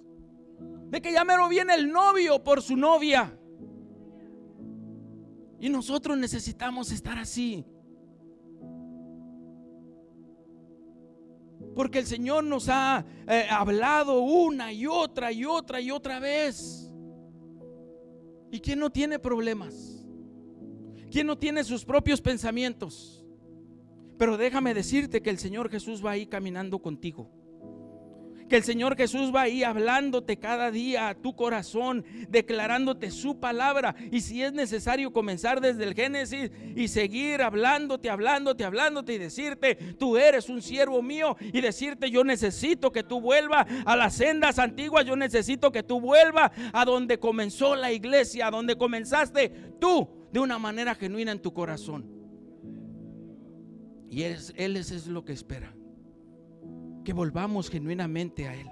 Speaker 1: de que ya mero viene el novio por su novia. Y nosotros necesitamos estar así, porque el Señor nos ha hablado una y otra y otra y otra vez. ¿Y quién no tiene problemas? ¿Quién no tiene sus propios pensamientos? Pero déjame decirte que el Señor Jesús va ahí caminando contigo, Que el Señor Jesús va ahí hablándote cada día a tu corazón, declarándote su palabra. Y si es necesario comenzar desde el Génesis y seguir hablándote y decirte: tú eres un siervo mío. Y decirte: yo necesito que tú vuelvas a las sendas antiguas. Yo necesito que tú vuelvas a donde comenzó la iglesia, a donde comenzaste tú de una manera genuina en tu corazón. Y Él es lo que espera, que volvamos genuinamente a Él,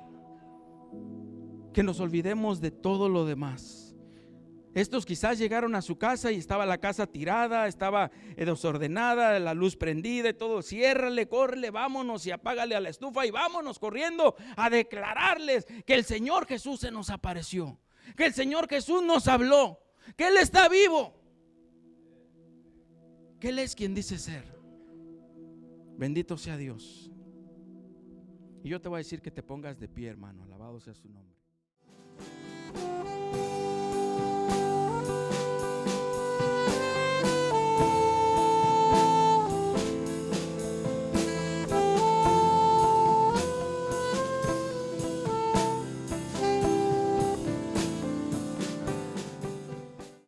Speaker 1: que nos olvidemos de todo lo demás. Estos quizás llegaron a su casa y estaba la casa tirada, estaba desordenada, la luz prendida y todo. Ciérrale, córrele, vámonos y apágale a la estufa y vámonos corriendo a declararles que el Señor Jesús se nos apareció, que el Señor Jesús nos habló, que Él está vivo, que Él es quien dice ser. Bendito sea Dios. Y yo te voy a decir que te pongas de pie, hermano. Alabado sea su nombre.